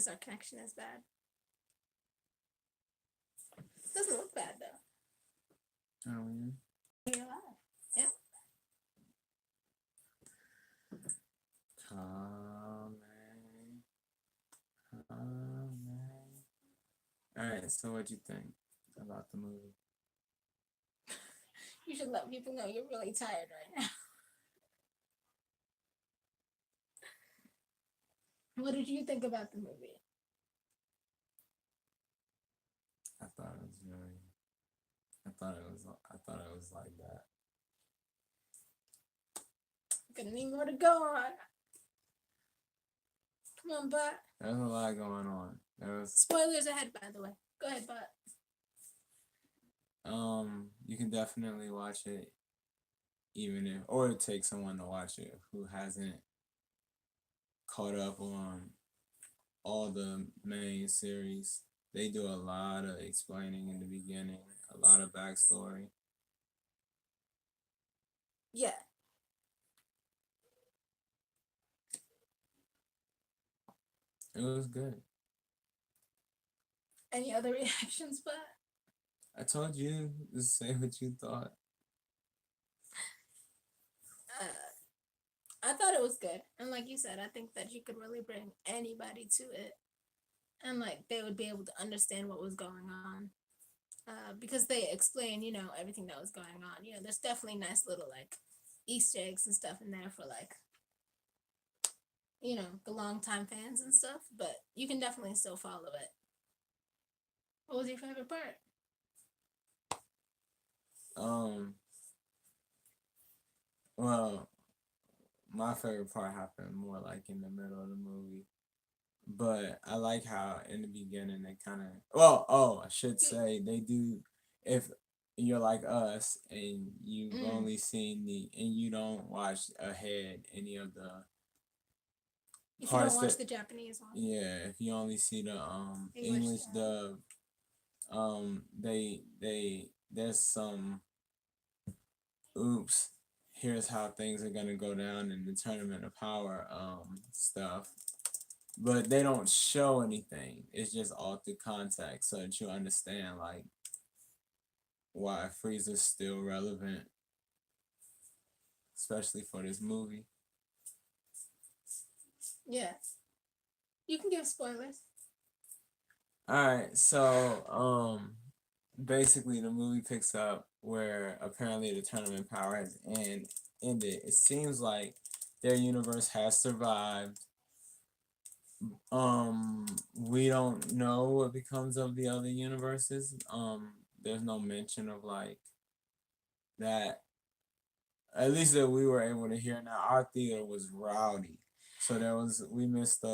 because our connection is bad. It doesn't look bad though. Oh yeah. You're alive. Yeah. Come Alright, so what'd you think about the movie? You should let people know you're really tired right now. What did you think about the movie? I thought it was like that. Gonna need more to go on. Come on, Bot. There's a lot going on. There was Spoilers ahead, by the way. Go ahead, Bot. you can definitely watch it even if, or it takes someone to watch it who hasn't caught up on all the main series. They do a lot of explaining in the beginning, a lot of backstory. Yeah. It was good. Any other reactions, Bot? I told you to say what you thought. I thought it was good. And like you said, I think that you could really bring anybody to it. And like they would be able to understand what was going on. Because they explain, everything that was going on. There's definitely nice little like Easter eggs and stuff in there for like, the longtime fans and stuff. But you can definitely still follow it. What was your favorite part? Well, my favorite part happened more like in the middle of the movie. But I like how in the beginning they kind of, I should say they do, if you're like us and you've only seen and you don't watch ahead any of the if you don't watch the Japanese one. Yeah, if you only see the English dub, there's some oops, here's how things are gonna go down in the Tournament of Power stuff. But they don't show anything. It's just all through context so that you understand like why Frieza's still relevant, especially for this movie. Yeah. You can give spoilers. Alright, so basically the movie picks up where apparently the Tournament Power has ended. It seems like their universe has survived. We don't know what becomes of the other universes. There's no mention of like that. At least that we were able to hear. Now our theater was rowdy, so we missed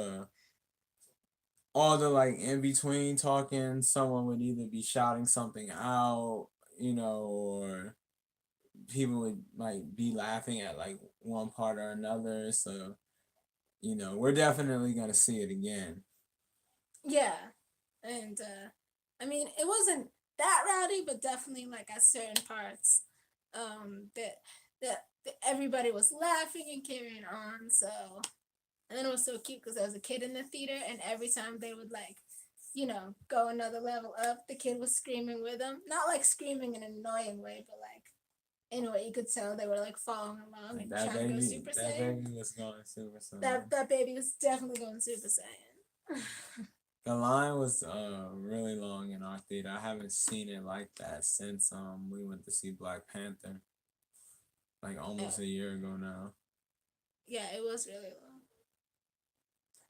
all the like in between talking. Someone would either be shouting something out, or people would like be laughing at like one part or another. So, we're definitely gonna see it again. Yeah. And I mean it wasn't that rowdy, but definitely like at certain parts that everybody was laughing and carrying on. So, and then it was so cute because there was a kid in the theater, and every time they would like go another level up, the kid was screaming with them. Not like screaming in an annoying way, but like in a way you could tell they were like following along and That trying baby, to go Super Saiyan. That baby was going Super Saiyan. That baby was definitely going Super Saiyan. The line was really long in our theater. I haven't seen it like that since we went to see Black Panther, like almost a year ago now. Yeah, it was really long.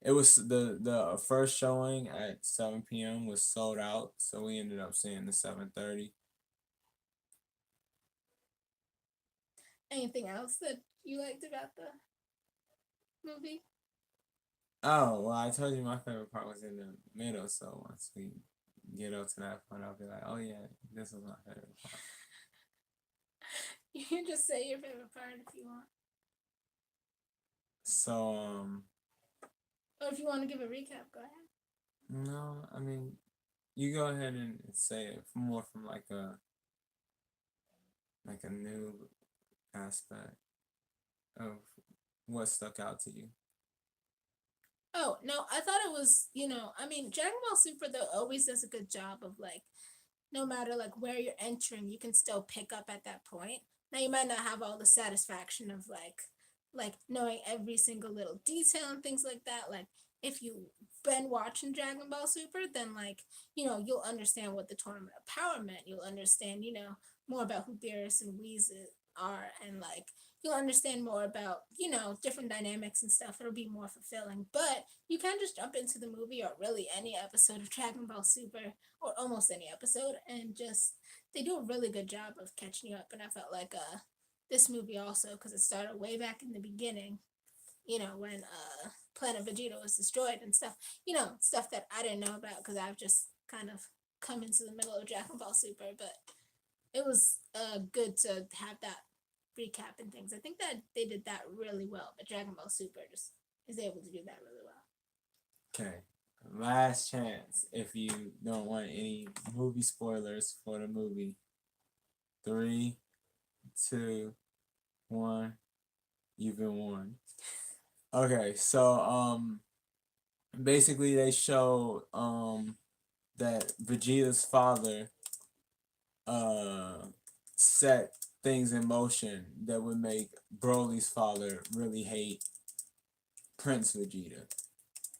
It was the first showing at 7 p.m. was sold out, so we ended up seeing the 7:30. Anything else that you liked about the movie? Oh, well, I told you my favorite part was in the middle, so once we get up to that point, I'll be like, oh yeah, this was my favorite part. You can just say your favorite part if you want. So, or if you want to give a recap, go ahead. No, I mean, you go ahead and say it more from like a new aspect of what stuck out to you. Oh, no, I thought it was, I mean, Dragon Ball Super though always does a good job of like no matter like where you're entering, you can still pick up at that point. Now you might not have all the satisfaction of like knowing every single little detail and things like that. Like if you've been watching Dragon Ball Super, then like, you'll understand what the Tournament of Power meant. You'll understand, more about who Beerus and Whis are and like you'll understand more about, different dynamics and stuff. It'll be more fulfilling. But you can just jump into the movie or really any episode of Dragon Ball Super or almost any episode and just they do a really good job of catching you up. And I felt like this movie also because it started way back in the beginning, when Planet Vegeta was destroyed and stuff, stuff that I didn't know about because I've just kind of come into the middle of Dragon Ball Super. But it was good to have that recap and things. I think that they did that really well, but Dragon Ball Super just is able to do that really well. Okay. Last chance if you don't want any movie spoilers for the movie. Three, two, one. You've been warned. Okay, so basically they show that Vegeta's father uh set things in motion that would make Broly's father really hate Prince Vegeta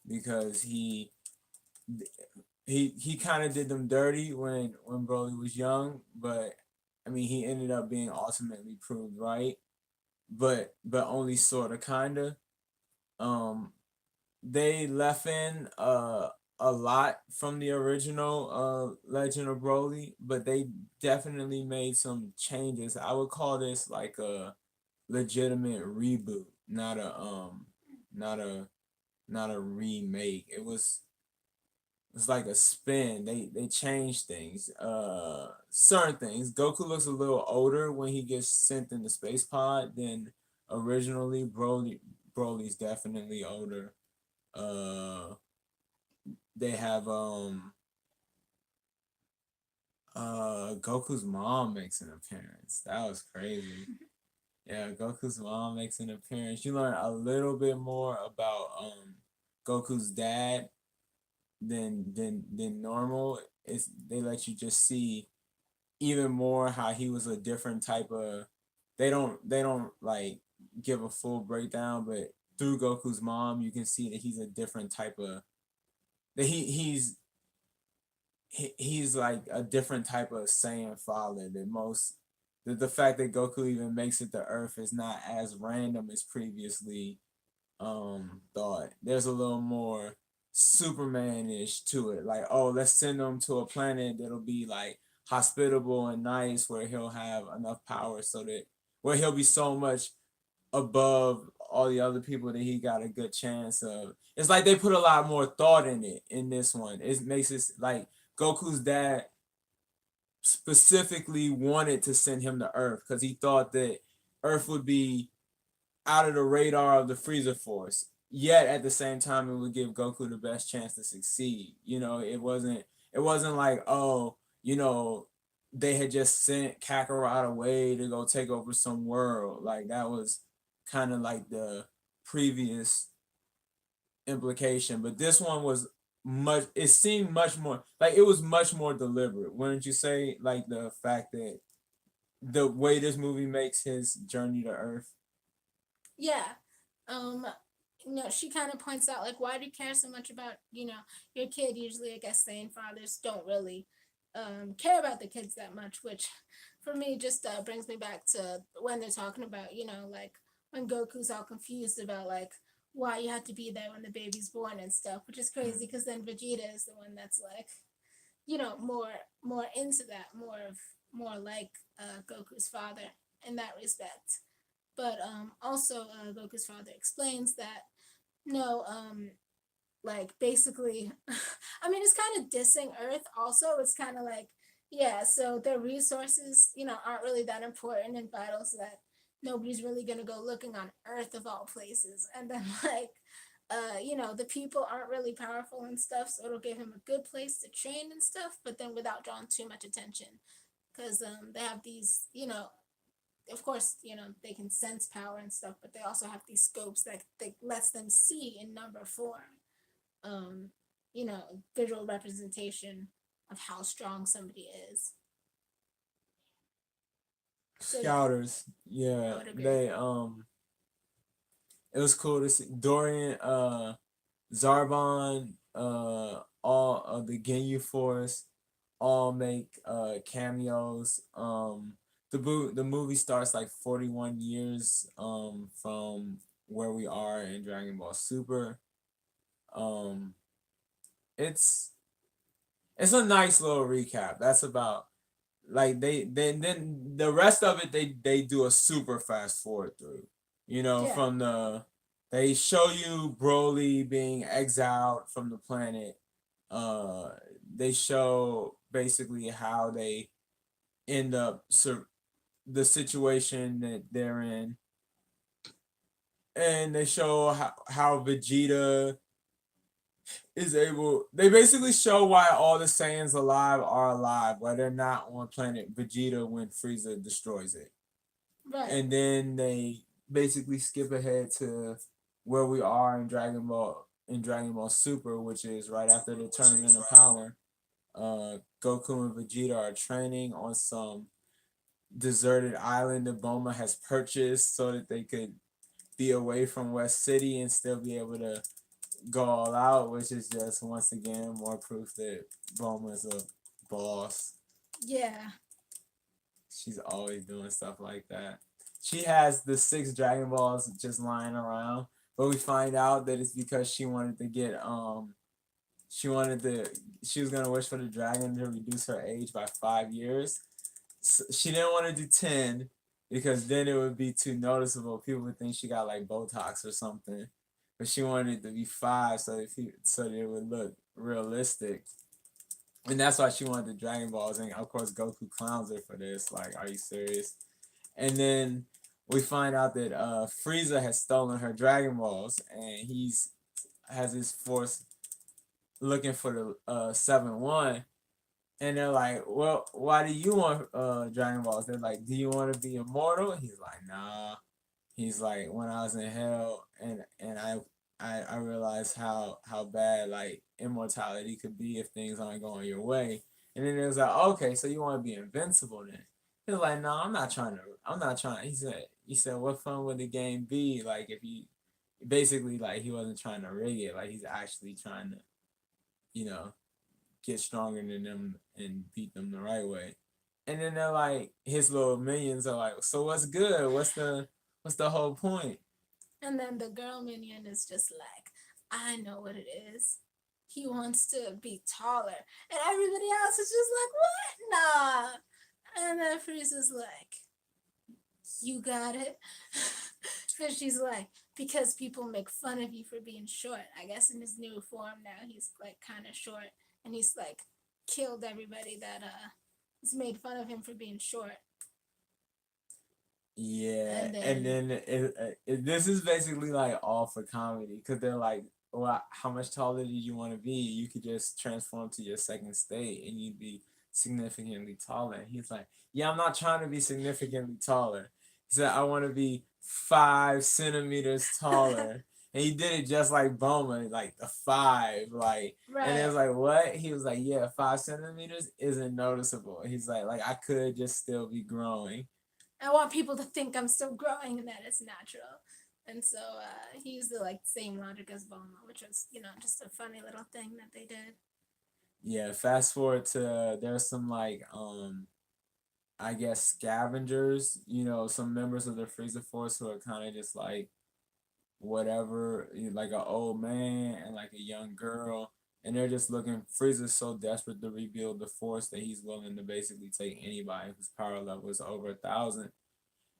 because he kind of did them dirty when Broly was young, but I mean he ended up being ultimately proved right, but only sort of kinda. Um, they left in a lot from the original Legend of Broly, but they definitely made some changes. I would call this like a legitimate reboot, not a not a remake. It's like a spin. They changed things. Certain things. Goku looks a little older when he gets sent in the space pod than originally. Broly's definitely older. Uh, they have Goku's mom makes an appearance. That was crazy. Yeah, Goku's mom makes an appearance. You learn a little bit more about Goku's dad than normal. It's they let you just see even more how he was a different type of they don't like give a full breakdown, but through Goku's mom you can see that he's a different type of that he's like a different type of Saiyan father that most the fact that Goku even makes it to Earth is not as random as previously thought. There's a little more Superman-ish to it. Like, oh, let's send him to a planet that'll be like hospitable and nice where he'll have enough power so that where he'll be so much above all the other people that he got a good chance of. It's like they put a lot more thought in it in this one. It makes it like Goku's dad specifically wanted to send him to Earth because he thought that Earth would be out of the radar of the Freezer Force. Yet at the same time, it would give Goku the best chance to succeed. It wasn't like, oh, they had just sent Kakarot away to go take over some world. Like that was kind of like the previous implication. But this one was much. It seemed much more like it was much more deliberate. Wouldn't you say? Like the fact that the way this movie makes his journey to Earth. Yeah. Um, she kind of points out like why do you care so much about, your kid? Usually I guess saying fathers don't really care about the kids that much, which for me just brings me back to when they're talking about, like when Goku's all confused about like why you have to be there when the baby's born and stuff, which is crazy because then Vegeta is the one that's like, more into that, more like Goku's father in that respect. But also, Goku's father explains that no, like basically, I mean, it's kind of dissing Earth. Also, it's kind of like, yeah, so their resources, aren't really that important and vital, so that nobody's really gonna go looking on Earth of all places. And then like, the people aren't really powerful and stuff, so it'll give him a good place to train and stuff, but then without drawing too much attention, because they have these, of course, they can sense power and stuff, but they also have these scopes that lets them see in number form. um, visual representation of how strong somebody is. So yeah, Scouters, I yeah, would agree. they it was cool to see Dorian, Zarbon, all of the Ginyu Force, all make cameos. The movie starts like 41 years from where we are in Dragon Ball Super. Um, it's it's a nice little recap. That's about like then the rest of it they do a super fast forward through. Yeah, From they show you Broly being exiled from the planet. Uh, they show basically how they end up the situation that they're in, and they show how Vegeta is able. They basically show why all the Saiyans alive are alive, why they're not on planet Vegeta when Frieza destroys it. right. And then they basically skip ahead to where we are in Dragon Ball Super, which is right after the Tournament of Power. Goku and Vegeta are training on some deserted island that Boma has purchased so that they could be away from West City and still be able to go all out, which is just once again more proof that Bulma's a boss. Yeah, She's always doing stuff like that. She has the 6 Dragon Balls just lying around, but we find out that it's because she wanted to get she wanted to she was gonna wish for the dragon to reduce her age by 5 years. So she didn't want to do 10 because then it would be too noticeable. People would think she got like Botox or something. But she wanted it to be 5 so that it would look realistic. And that's why she wanted the Dragon Balls. And of course, Goku clowns her for this. Like, are you serious? And then we find out that Frieza has stolen her Dragon Balls, and he's has his force looking for the 7-1. And they're like, well, why do you want Dragon Balls? They're like, do you want to be immortal? He's like, nah. He's like, when I was in hell, and I realized how bad like immortality could be if things aren't going your way. And then it was like, okay, so you want to be invincible then? He's like, no, I'm not trying to. I'm not trying. He said, what fun would the game be? Like if you basically like he wasn't trying to rig it. Like he's actually trying to, you know, get stronger than them and beat them the right way. And then they're like, his little minions are like, so what's good? What's the whole point? and then the girl minion is just like, I know what it is. He wants to be taller, and everybody else is just like, what? Nah. And then Frieza's like, you got it. So she's like, because people make fun of you for being short. I guess in his new form now he's like kind of short, and he's like killed everybody that has made fun of him for being short. Yeah, And and then then this is basically like all for comedy because they're like, well, how much taller do you want to be? You could just transform to your second state and you'd be significantly taller. And he's like, yeah, I'm not trying to be significantly taller. He said, I want to be 5 centimeters taller. And he did it just like Boma, like a 5, like, and it right. was like, what? He was like, yeah, 5 centimeters isn't noticeable. He's like I could just still be growing. I want people to think I'm still growing and that it's natural. And so he used the like same logic as Bulma, which was just a funny little thing that they did. Yeah, fast forward to there's some like I guess scavengers, some members of the Freezer Force who are kind of just like whatever, like an old man and like a young girl, and they're just looking. Frieza's so desperate to rebuild the Force that he's willing to basically take anybody whose power level is over 1,000.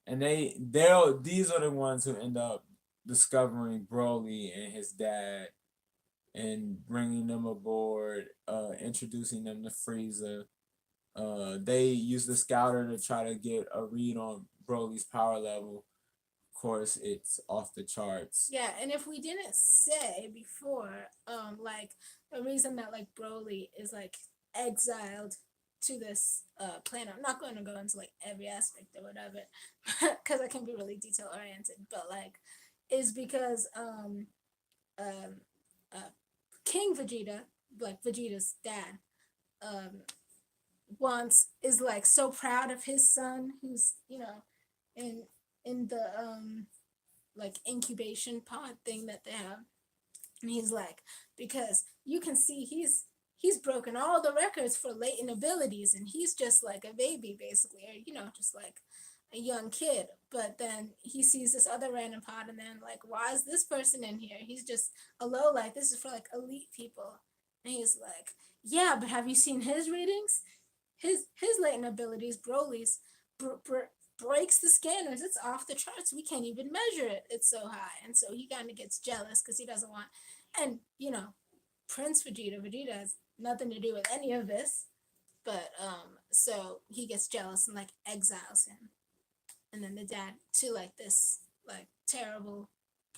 And these are the ones who end up discovering Broly and his dad and bringing them aboard, introducing them to Frieza. They use the scouter to try to get a read on Broly's power level. Of course, it's off the charts. Yeah, and if we didn't say before, like the reason that like Broly is like exiled to this planet, I'm not going to go into like every aspect or whatever, because I can be really detail oriented, but like, is because um uh King Vegeta, like Vegeta's dad, um, wants is like so proud of his son who's in the like incubation pod thing that they have. And he's like, because you can see he's broken all the records for latent abilities, and he's just like a baby basically, or just like a young kid. But then he sees this other random pod, and then like, why is this person in here? He's just a low life. This is for like elite people. And he's like, yeah, but have you seen his readings? His latent abilities, Broly's, breaks the scanners. It's off the charts. We can't even measure it. It's so high. And so he kind of gets jealous because he doesn't want. And Prince Vegeta has nothing to do with any of this. But so he gets jealous and like exiles him. And then the dad to like this like terrible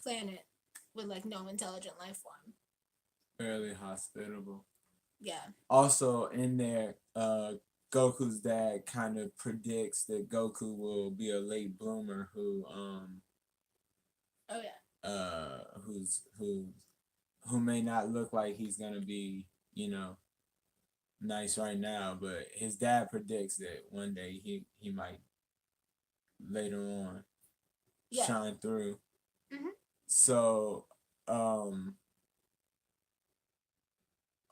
planet with like no intelligent life form. Fairly hospitable. Yeah. Also in there, Goku's dad kind of predicts that Goku will be a late bloomer Oh yeah. who may not look like he's gonna be, nice right now, but his dad predicts that one day he might later on shine through. Mm-hmm. So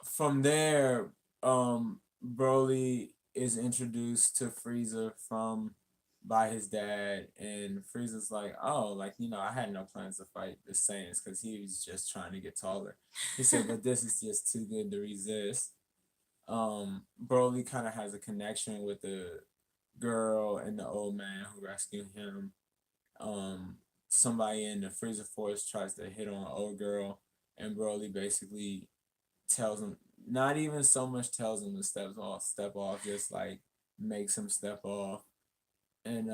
from there, Broly is introduced to Frieza by his dad, and Frieza's like, oh, like, I had no plans to fight the Saiyans because he was just trying to get taller. He said, but this is just too good to resist. Broly kind of has a connection with the girl and the old man who rescued him. Somebody in the Frieza Force tries to hit on an old girl, and Broly basically tells him, not even so much tells him to step off, just like makes him step off. And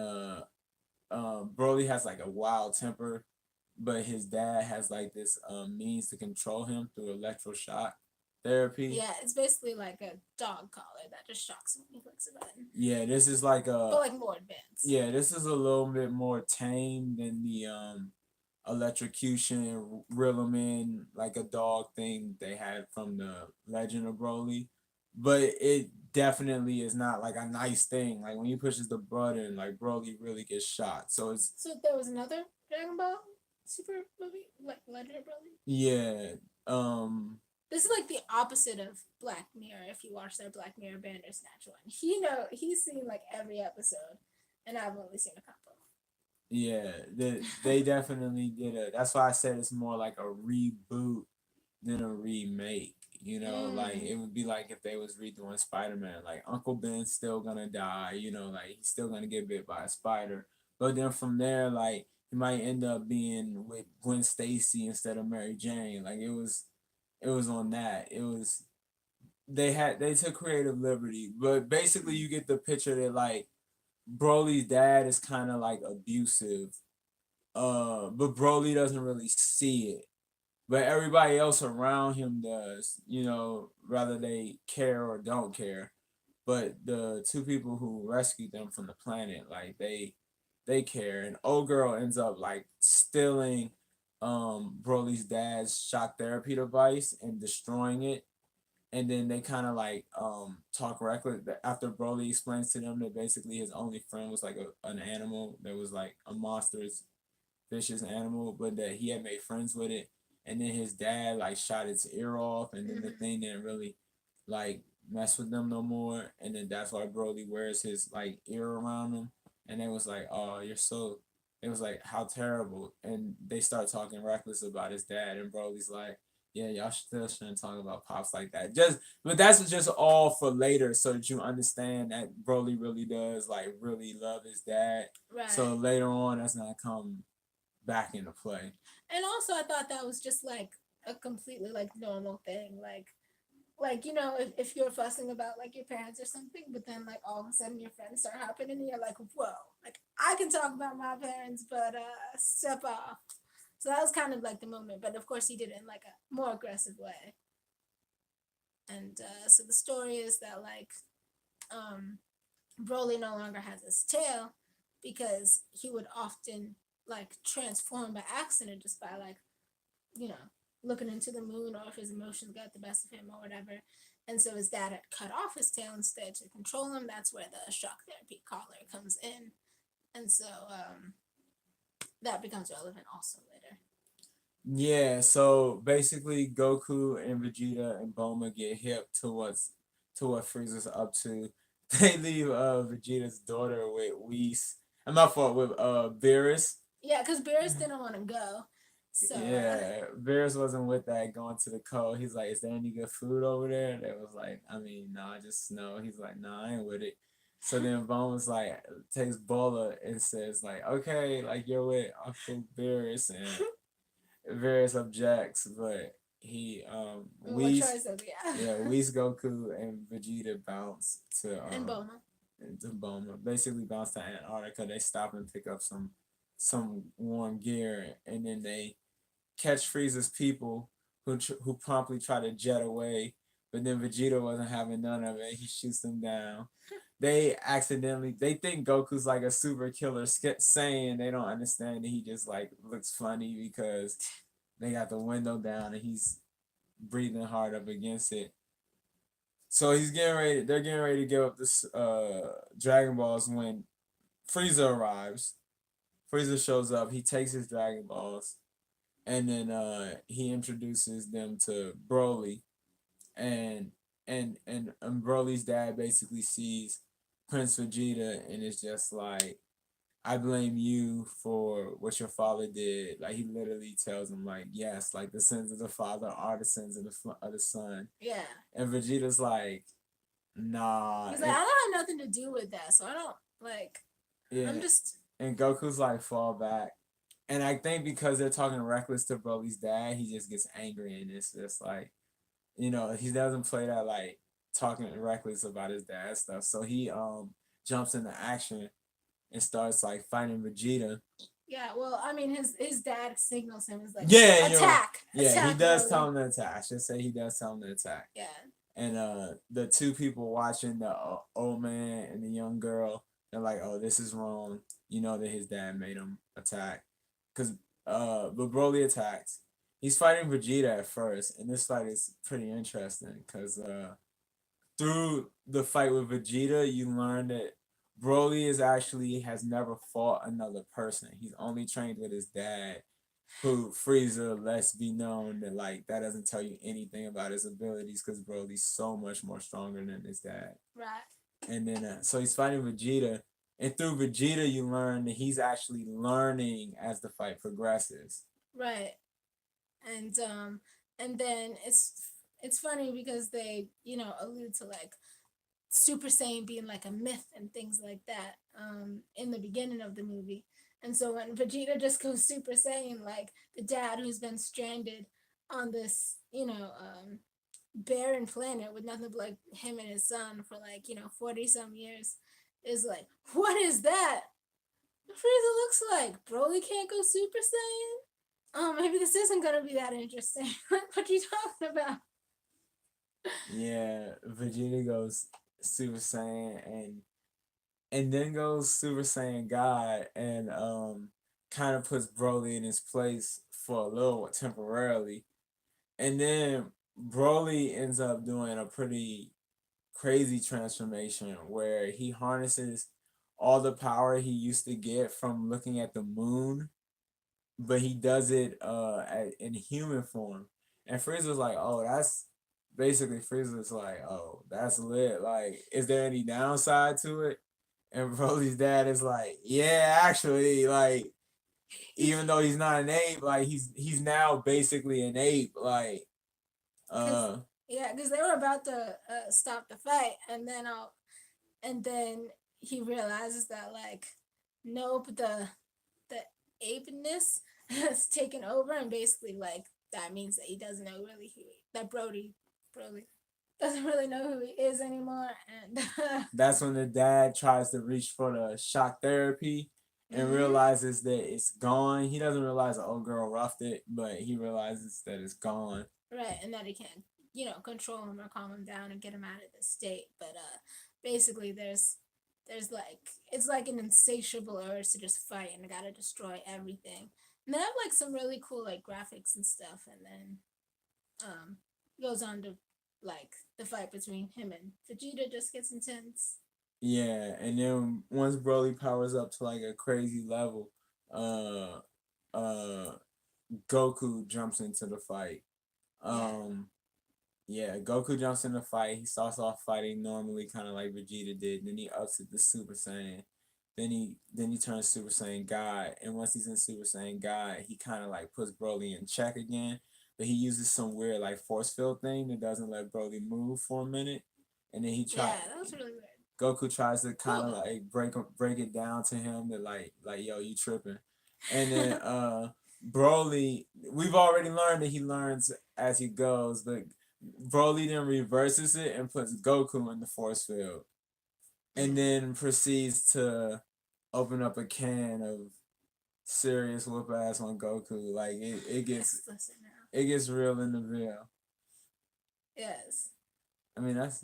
Broly has like a wild temper, but his dad has like this means to control him through electroshock therapy. Yeah, it's basically like a dog collar that just shocks him when he clicks a button. Yeah, this is like but like more advanced. Yeah, this is a little bit more tame than the electrocution, reel him in like a dog thing they had from the Legend of Broly. But it definitely is not like a nice thing. Like when he pushes the button, like Broly really gets shot. So there was another Dragon Ball Super movie, like Legend of Broly. Yeah. This is like the opposite of Black Mirror. If you watch their Black Mirror Bandersnatch one, he's seen like every episode, and I've only seen a couple. Yeah, they definitely did it. That's why I said it's more like a reboot than a remake. Like it would be like if they was redoing Spider-Man. Like Uncle Ben's still gonna die. Like he's still gonna get bit by a spider. But then from there, like he might end up being with Gwen Stacy instead of Mary Jane. Like it was on that. It was they took creative liberty, but basically you get the picture that like Broly's dad is kind of like abusive, but Broly doesn't really see it. But everybody else around him does, whether they care or don't care. But the two people who rescued them from the planet, like they care. And old girl ends up like stealing Broly's dad's shock therapy device and destroying it. And then they kind of like talk reckless after Broly explains to them that basically his only friend was like an animal that was like a monstrous vicious animal, but that he had made friends with it. And then his dad like shot its ear off, and then the thing didn't really like mess with them no more. And then that's why Broly wears his like ear around him. And it was like, oh, you're so. It was like, how terrible. And they start talking reckless about his dad, and Broly's like, yeah, y'all still shouldn't talk about pops like that. But that's just all for later, so that you understand that Broly really does like really love his dad. Right. So later on, that's gonna come back into play. And also, I thought that was just like a completely like normal thing, like if you're fussing about like your parents or something, but then like all of a sudden your friends start hopping in and you're like, whoa, like I can talk about my parents, but step off. So that was kind of like the moment, but of course he did it in like a more aggressive way. And so the story is that like Broly no longer has his tail because he would often like transform by accident just by like looking into the moon, or if his emotions got the best of him or whatever. And so his dad had cut off his tail instead to control him. That's where the shock therapy collar comes in. And so that becomes relevant also later. Yeah, so basically Goku and Vegeta and Bulma get hip to what Frieza's up to. They leave Vegeta's daughter with Whis. I'm not fault with Beerus. Yeah, because Beerus didn't want to go. So Yeah, Beerus wasn't with that going to the code. He's like, is there any good food over there? And it was like, I mean, nah, just snow. He's like, nah, I ain't with it. So then Bone was like, takes Bola and says like, okay, like you're with Uncle Beerus, and Beerus objects, but he what Whis, choice? Yeah. yeah, Whis, Goku, and Vegeta bounce to And Bulma. to Boma, basically bounce to Antarctica. They stop and pick up some warm gear, and then they catch Frieza's people who promptly try to jet away, but then Vegeta wasn't having none of it. He shoots them down. They think Goku's like a super killer Saiyan. They don't understand that he just like looks funny because they got the window down and he's breathing hard up against it. So he's getting ready. They're getting ready to give up this Dragon Balls when Frieza arrives. Frieza shows up. He takes his Dragon Balls, and then he introduces them to Broly, and and Broly's dad basically sees Prince Vegeta and is just like, I blame you for what your father did. Like he literally tells him like, yes, like the sins of the father are the sins of the son. Yeah. And Vegeta's like, nah. He's like, I don't have nothing to do with that, so I don't like. Yeah. I'm just. And Goku's like, fall back. And I think because they're talking reckless to Broly's dad, he just gets angry, and it's just like, he doesn't play that like talking reckless about his dad stuff. So he jumps into action and starts like fighting Vegeta. Yeah, well, I mean, his dad signals him as like, yeah, attack. Yeah, attack, he does Broly. tell him to attack. I should say he does tell him to attack. Yeah. And the two people watching, the old man and the young girl, they're like, oh, this is wrong. You know that his dad made him attack. Because but Broly attacks. He's fighting Vegeta at first, and this fight is pretty interesting because through the fight with Vegeta, you learn that Broly has never fought another person. He's only trained with his dad, who Frieza lets be known that like that doesn't tell you anything about his abilities because Broly's so much more stronger than his dad. Right. And then so he's fighting Vegeta, and through Vegeta you learn that he's actually learning as the fight progresses. Right. And then it's funny because they allude to like Super Saiyan being like a myth and things like that in the beginning of the movie. And so when Vegeta just goes Super Saiyan, like the dad who's been stranded on this, barren planet with nothing but like him and his son for like, 40 some years, is like, what is that? Frieza looks like Broly can't go Super Saiyan? Oh, maybe this isn't gonna be that interesting. What are you talking about? Yeah, Vegeta goes Super Saiyan and then goes Super Saiyan God and kind of puts Broly in his place for a little temporarily. And then Broly ends up doing a pretty crazy transformation where he harnesses all the power he used to get from looking at the moon, but he does it in human form. And Frieza's like, oh, that's basically Frieza's like, oh, that's lit. Like, is there any downside to it? And Broly's dad is like, yeah, actually, like, even though he's not an ape, like he's now basically an ape. Like, yeah, because they were about to stop the fight, and then he realizes that like, nope, the apeness has taken over, and basically like that means that he doesn't know really that Broly doesn't really know who he is anymore, and that's when the dad tries to reach for the shock therapy and realizes that it's gone. He doesn't realize the old girl roughed it, but he realizes that it's gone. Right, and that he can't, control him or calm him down and get him out of this state. But basically, there's like it's like an insatiable urge to just fight and gotta destroy everything. And they have like some really cool like graphics and stuff, and then um goes on to like the fight between him and Vegeta just gets intense. Yeah, and then once Broly powers up to like a crazy level, uh, uh, Goku jumps into the fight. Yeah. Um, yeah, Goku jumps in the fight. He starts off fighting normally, kind of like Vegeta did. Then he ups it to Super Saiyan. Then he turns Super Saiyan God. And once he's in Super Saiyan God, he kind of like puts Broly in check again. But he uses some weird like force field thing that doesn't let Broly move for a minute. And then Yeah, that was really weird. Goku tries to kind Cool of though. like break it down to him that like yo, you tripping. And then Broly, we've already learned that he learns as he goes, but Broly then reverses it and puts Goku in the force field, and Mm. then proceeds to open up a can of serious whoop ass on Goku. Like Explicit now. it gets real in the Ville. Yes. I mean that's.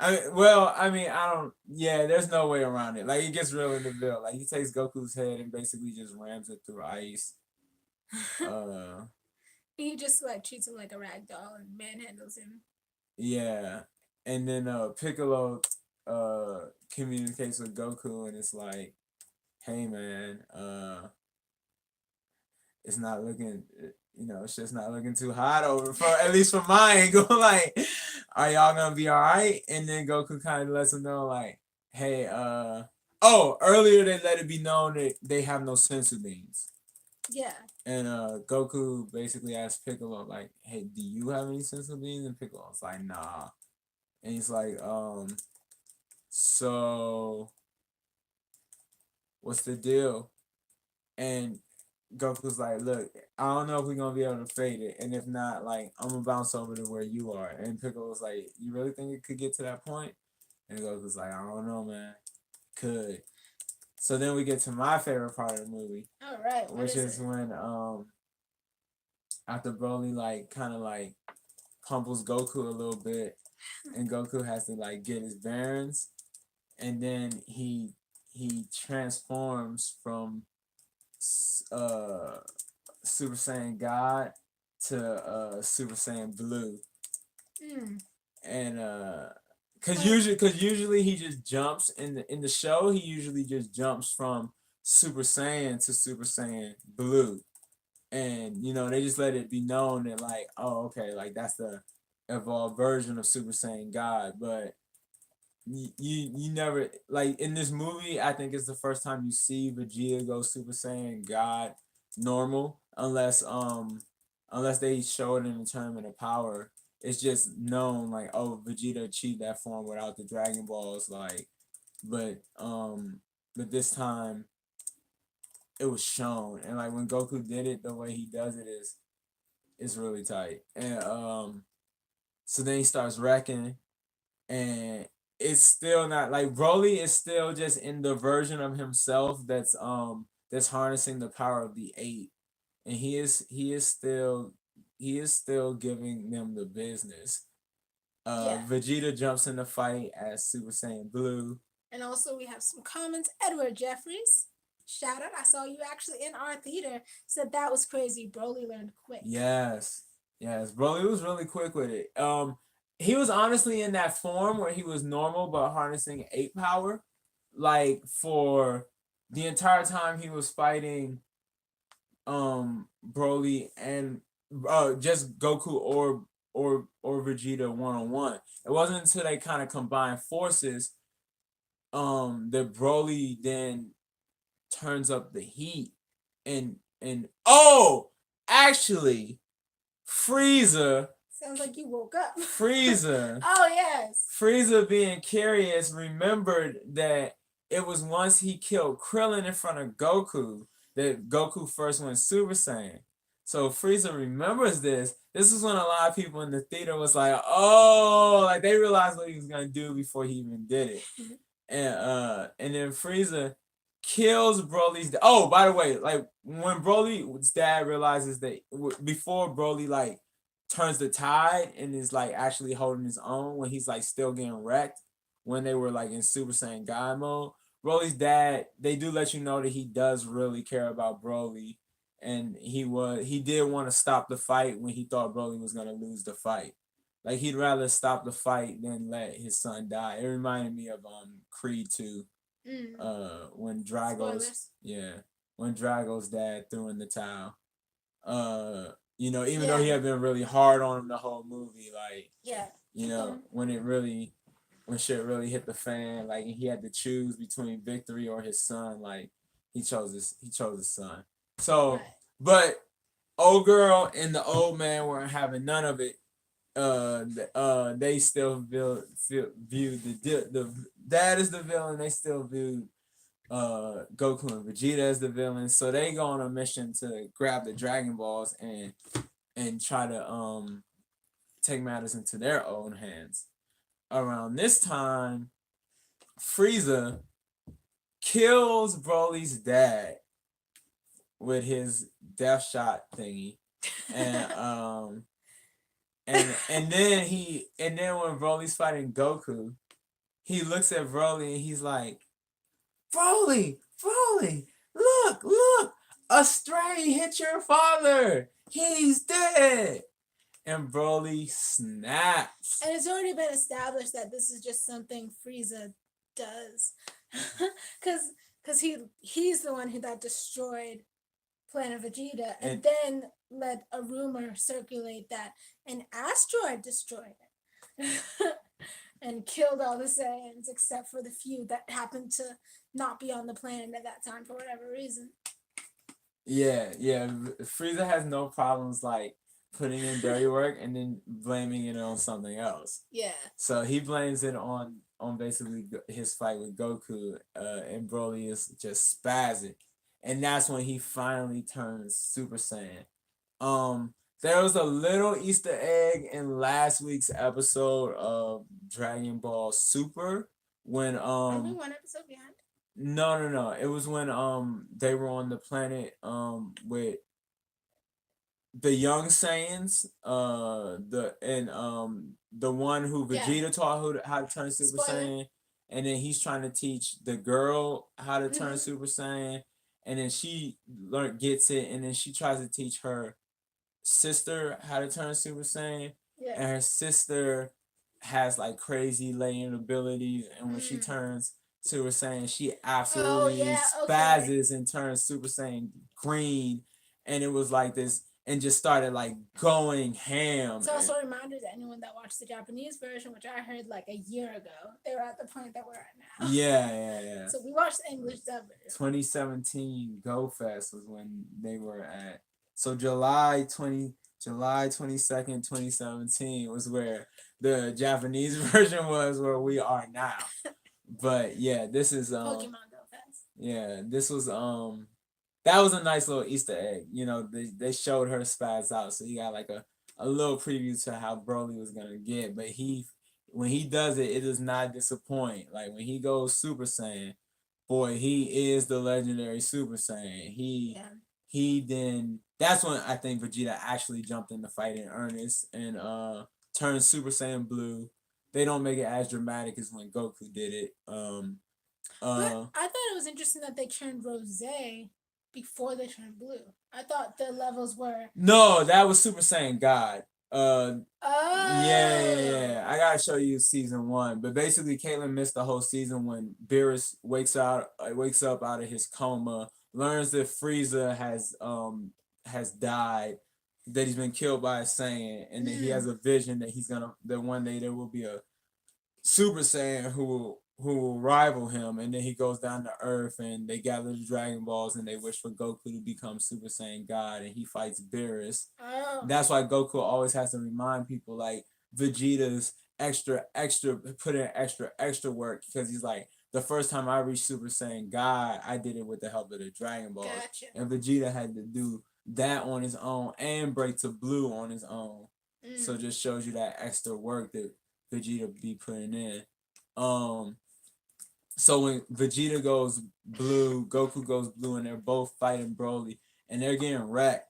I mean, I don't. Yeah, there's no way around it. Like, it gets real in the Ville. Like, he takes Goku's head and basically just rams it through ice. Uh, He just like treats him like a rag doll and manhandles him. yeah, and then Piccolo communicates with Goku and it's like, hey man, it's not looking, it's just not looking too hot over for at least from my angle. Like, are y'all gonna be all right? And then Goku kind of lets him know, like, hey, oh, earlier they let it be known that they have no sensu beans. Yeah. And Goku basically asked Piccolo, like, hey, do you have any sensu beans? And Piccolo's like, nah. And he's like, so what's the deal? And Goku's like, look, I don't know if we're gonna be able to fade it, and if not, like, I'm gonna bounce over to where you are. And Piccolo's like, you really think it could get to that point? And Goku's like, I don't know, man. Could. So then we get to my favorite part of the movie, All right. What which is is it? when after Broly like kind of like pummels Goku a little bit, and Goku has to like get his bearings, and then he transforms from uh Super Saiyan God to Super Saiyan Blue. Mm. And Well, cause usually he just jumps in the show, he usually just jumps from Super Saiyan to Super Saiyan Blue. And they just let it be known that, like, oh, okay, like that's the evolved version of Super Saiyan God. But you never, like, in this movie, I think it's the first time you see Vegeta go Super Saiyan God normal, unless they show it in the tournament of power. It's just known, like, oh, Vegeta achieved that form without the Dragon Balls, like. But this time it was shown, and like when Goku did it, the way he does it is really tight. And so then he starts wrecking, and it's still not like Broly is still just in the version of himself that's harnessing the power of the eight, and he is still giving them the business. yeah. Vegeta jumps in the fight as Super Saiyan Blue. And also we have some comments. Edward Jeffries, shout out. I saw you actually in our theater. Said that was crazy. Broly learned quick. Yes, yes, Broly was really quick with it. He was honestly in that form where he was normal but harnessing eight power, like for the entire time he was fighting Broly and just Goku or Vegeta one on one. It wasn't until they kind of combined forces that Broly then turns up the heat and oh, actually, Frieza Sounds like you woke up. Frieza Oh yes. Frieza being curious remembered that it was once he killed Krillin in front of Goku that Goku first went Super Saiyan. So Frieza remembers this. This is when a lot of people in the theater was like, oh, like they realized what he was gonna do before he even did it. And then Frieza kills Broly's. Oh, by the way, like when Broly's dad realizes that before Broly like turns the tide and is like actually holding his own when he's like still getting wrecked when they were like in Super Saiyan God mode. Broly's dad, they do let you know that he does really care about Broly, and he did want to stop the fight when he thought Broly was gonna lose the fight. Like he'd rather stop the fight than let his son die. It reminded me of Creed 2. When Drago's Spoilers. when Drago's dad threw in the towel. Even though Yeah. he had been really hard on him the whole movie, like Yeah. when shit really hit the fan, like he had to choose between victory or his son, like he chose his son. So, Right. but old girl and the old man weren't having none of it. They still viewed the dad as the villain. They still viewed Goku and Vegeta as the villains. So they go on a mission to grab the Dragon Balls and try to take matters into their own hands. Around this time, Frieza kills Broly's dad with his death shot thingy, and and then when Broly's fighting Goku, he looks at Broly and he's like, Broly, look, a stray hit your father. He's dead. And Broly snaps. And it's already been established that this is just something Frieza does. Cause he's the one that destroyed Planet Vegeta and then let a rumor circulate that an asteroid destroyed it. And killed all the Saiyans except for the few that happened to not be on the planet at that time for whatever reason. Yeah. Frieza has no problems like putting in dirty work and then blaming it on something else. Yeah. So he blames it on basically his fight with Goku, and Broly is just spazzing, and that's when he finally turns Super Saiyan. There was a little Easter egg in last week's episode of Dragon Ball Super when Only one episode behind. No. It was when they were on the planet with the young Saiyans, the one who Vegeta taught how to turn Super Saiyan, and then he's trying to teach the girl how to turn Super Saiyan, and then she gets it, and then she tries to teach her sister how to turn Super Saiyan, and her sister has like crazy latent abilities, and when she turns Super Saiyan, she absolutely spazzes and turns Super Saiyan green, and it was like this. And just started like going ham. It's also a reminder to anyone that watched the Japanese version, which I heard like a year ago. They were at the point that we're at now. Yeah. So we watched the English dub version. 2017 Go Fest was when they were at. So July 22nd, 2017 was where the Japanese version was, where we are now. But yeah, this is Pokemon Go Fest. Yeah, this was that was a nice little Easter egg. They showed her spaz out, so you got like a little preview to how Broly was gonna get. But when he does it, it does not disappoint. Like when he goes Super Saiyan, boy, he is the legendary Super Saiyan. He then that's when I think Vegeta actually jumped in the fight in earnest and turned Super Saiyan Blue. They don't make it as dramatic as when Goku did it. But I thought it was interesting that they turned Rose before they turned blue. I thought the levels were... No, that was Super Saiyan God. Yeah. I gotta show you season 1. But basically, Caitlyn missed the whole season when Beerus wakes up out of his coma, learns that Frieza has died, that he's been killed by a Saiyan, and then he has a vision that one day there will be a Super Saiyan who will rival him, and then he goes down to Earth and they gather the Dragon Balls and they wish for Goku to become Super Saiyan God, and he fights Beerus. That's why Goku always has to remind people like Vegeta's extra put in extra work, because he's like, the first time I reached Super Saiyan God, I did it with the help of the Dragon Balls. Gotcha. And Vegeta had to do that on his own and break to blue on his own. So it just shows you that extra work that Vegeta be putting in. So when Vegeta goes blue, Goku goes blue, and they're both fighting Broly, and they're getting wrecked.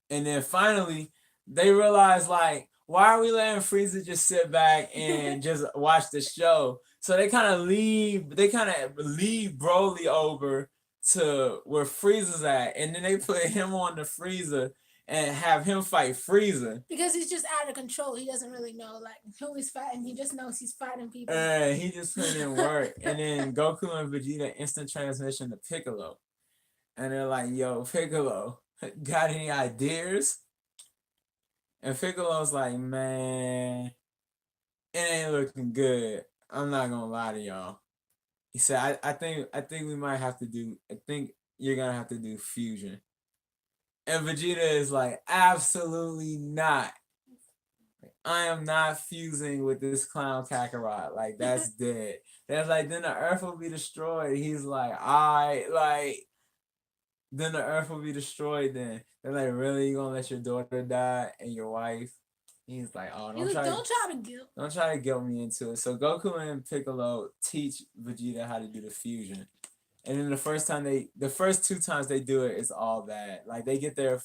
And then finally, they realize, like, why are we letting Frieza just sit back and just watch the show? So they kind of leave Broly over to where Frieza's at, and then they put him on the Frieza and have him fight Frieza. Because he's just out of control. He doesn't really know like who he's fighting. He just knows he's fighting people. He just put in work. And then Goku and Vegeta instant transmission to Piccolo. And they're like, yo, Piccolo, got any ideas? And Piccolo's like, man, it ain't looking good. I'm not gonna lie to y'all. He said, I think we might have to do, I think you're gonna have to do fusion. And Vegeta is like, absolutely not. I am not fusing with this clown Kakarot. Like, that's dead. That's like, then the earth will be destroyed. He's like, then the earth will be destroyed then. They're like, really? You gonna let your daughter die and your wife? He's like, oh, don't try to guilt me into it. So Goku and Piccolo teach Vegeta how to do the fusion. And then the first two times they do it, it's all bad. Like they get their